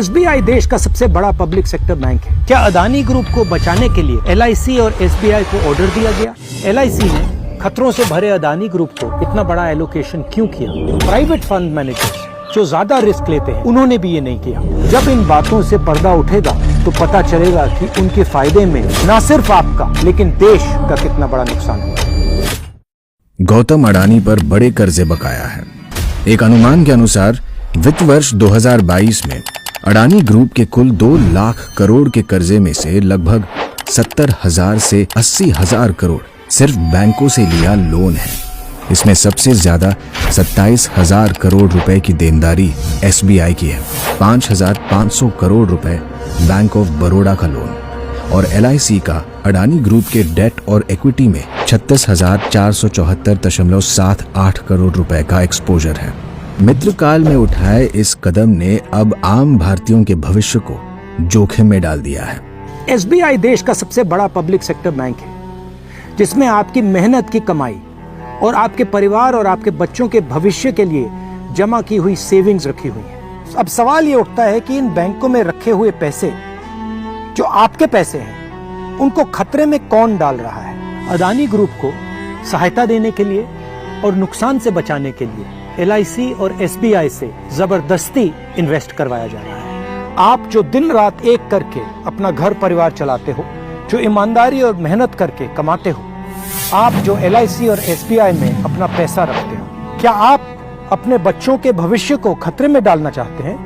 SBI देश का सबसे बड़ा पब्लिक सेक्टर बैंक है। क्या अदानी ग्रुप को बचाने के लिए एलआईसी और एसबीआई को ऑर्डर दिया गया? एलआईसी ने खतरों से भरे अदानी ग्रुप को इतना बड़ा एलोकेशन क्यों किया? प्राइवेट फंड मैनेजर्स जो ज्यादा रिस्क लेते हैं उन्होंने भी ये नहीं किया। जब इन बातों से पर्दा उठेगा तो पता चलेगा कि उनके फायदे में न सिर्फ आपका लेकिन देश का कितना बड़ा नुकसान हुआ। गौतम अडानी पर बड़े कर्जे बकाया है। एक अनुमान के अनुसार वित्त वर्ष 2022 में अडानी ग्रुप के कुल 2 लाख करोड़ के कर्जे में से लगभग 70,000 से 80,000 करोड़ सिर्फ बैंकों से लिया लोन है। इसमें सबसे ज्यादा 27,000 करोड़ रुपए की देनदारी एसबीआई की है, 5,500 करोड़ रुपए बैंक ऑफ बड़ौदा का लोन और एलआईसी का अडानी ग्रुप के डेट और इक्विटी में 36,474.78 करोड़ रुपए का एक्सपोजर है। मित्रकाल में उठाए इस कदम ने अब आम भारतीयों के भविष्य को जोखिम में डाल दिया है। एसबीआई देश का सबसे बड़ा पब्लिक सेक्टर बैंक है जिसमें आपकी मेहनत की कमाई और आपके परिवार और आपके बच्चों के भविष्य के लिए जमा की हुई सेविंग्स रखी हुई है। अब सवाल ये उठता है कि इन बैंकों में रखे हुए पैसे जो आपके पैसे हैं उनको खतरे में कौन डाल रहा है? अदानी ग्रुप को सहायता देने के लिए और नुकसान से बचाने के लिए एलआईसी और एसबीआई से जबरदस्ती इन्वेस्ट करवाया जा रहा है। आप जो दिन रात एक करके अपना घर परिवार चलाते हो, जो ईमानदारी और मेहनत करके कमाते हो, आप जो एलआईसी और एसबीआई में अपना पैसा रखते हो, क्या आप अपने बच्चों के भविष्य को खतरे में डालना चाहते हैं?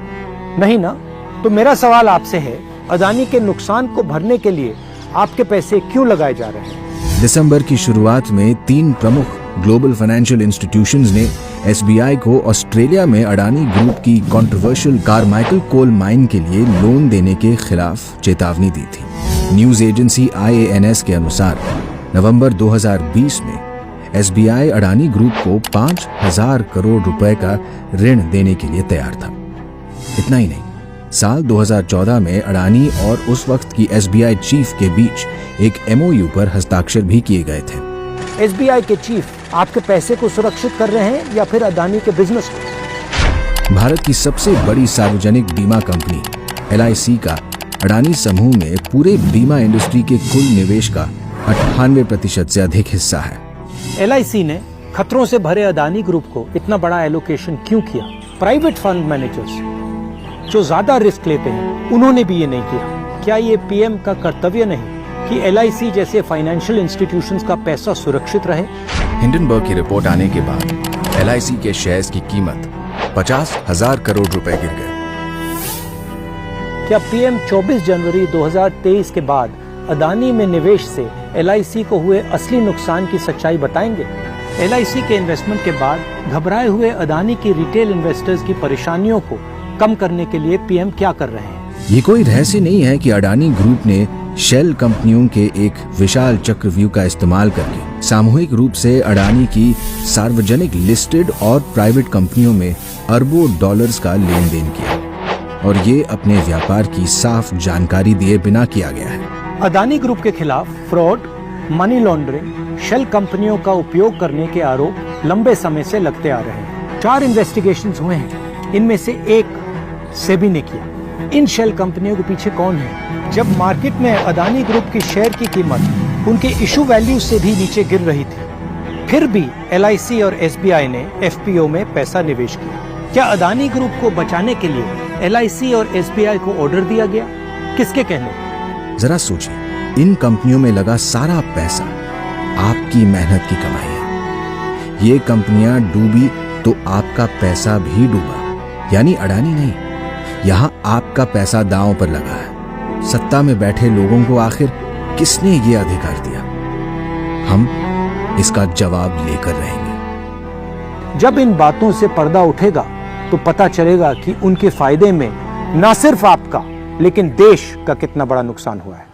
नहीं ना? तो मेरा सवाल आपसे है, अदानी के नुकसान को भरने के लिए आपके पैसे क्यों लगाए जा रहे हैं? दिसंबर की शुरुआत में 3 प्रमुख ग्लोबल फाइनेंशियल इंस्टीट्यूशंस ने एसबीआई को ऑस्ट्रेलिया में अडानी ग्रुप की कंट्रोवर्शियल कारमाइकल कोल माइन के लिए लोन देने के खिलाफ चेतावनी दी थी। न्यूज एजेंसी IANS के अनुसार नवंबर 2020 में एसबीआई अडानी ग्रुप को 5,000 करोड़ रुपए का ऋण देने के लिए तैयार था। इतना ही नहीं, साल 2014 में अडानी और उस वक्त की एसबीआई चीफ के बीच एक MOU पर हस्ताक्षर भी किए गए थे। एसबीआई के चीफ आपके पैसे को सुरक्षित कर रहे हैं या फिर अदानी के बिजनेस को? भारत की सबसे बड़ी सार्वजनिक बीमा कंपनी एलआईसी का अडानी समूह में पूरे बीमा इंडस्ट्री के कुल निवेश का 98% से अधिक हिस्सा है। एलआईसी ने खतरों से भरे अदानी ग्रुप को इतना बड़ा एलोकेशन क्यों किया? प्राइवेट फंड मैनेजर्स जो ज्यादा रिस्क लेते हैं उन्होंने भी ये नहीं किया। क्या ये पीएम का कर्तव्य नहीं कि एलआईसी जैसे फाइनेंशियल इंस्टीट्यूशंस का पैसा सुरक्षित रहे? हिंडनबर्ग की रिपोर्ट आने के बाद एलआईसी के शेयर्स की कीमत 50,000 करोड़ रुपए गिर गए। क्या पीएम 24 जनवरी 2023 के बाद अदानी में निवेश से एलआईसी को हुए असली नुकसान की सच्चाई बताएंगे? एलआईसी के इन्वेस्टमेंट के बाद घबराए हुए अदानी की रिटेल इन्वेस्टर्स की परेशानियों को कम करने के लिए पीएम क्या कर रहे हैं? ये कोई रहस्य नहीं है कि अडानी ग्रुप ने शेल कंपनियों के एक विशाल चक्रव्यूह का इस्तेमाल करके सामूहिक रूप से अडानी की सार्वजनिक लिस्टेड और प्राइवेट कंपनियों में अरबों डॉलर्स का लेन देन किया और ये अपने व्यापार की साफ जानकारी दिए बिना किया गया है। अदानी ग्रुप के खिलाफ फ्रॉड, मनी लॉन्ड्रिंग, शेल कंपनियों का उपयोग करने के आरोप लंबे समय से लगते आ रहे हैं। 4 इन्वेस्टिगेशंस हुए हैं, इनमें से एक सेबी ने किया। इन शेल कंपनियों के पीछे कौन है? जब मार्केट में अदानी ग्रुप की शेयर की कीमत उनके इशू वैल्यू से भी नीचे गिर रही थी, फिर भी एलआईसी और एसबीआई ने एफपीओ में पैसा निवेश किया। क्या अदानी ग्रुप को बचाने के लिए एलआईसी और एसबीआई को ऑर्डर दिया गया? किसके कहने? जरा सोचिए, इन कंपनियों में लगा सारा पैसा आपकी मेहनत की कमाई है। ये कंपनियां डूबी तो आपका पैसा भी डूबा, यानी अडानी नहीं, यहाँ आपका पैसा दांव पर लगा है। सत्ता में बैठे लोगों को आखिर किसने ये अधिकार दिया? हम इसका जवाब लेकर रहेंगे। जब इन बातों से पर्दा उठेगा तो पता चलेगा कि उनके फायदे में न सिर्फ आपका लेकिन देश का कितना बड़ा नुकसान हुआ है।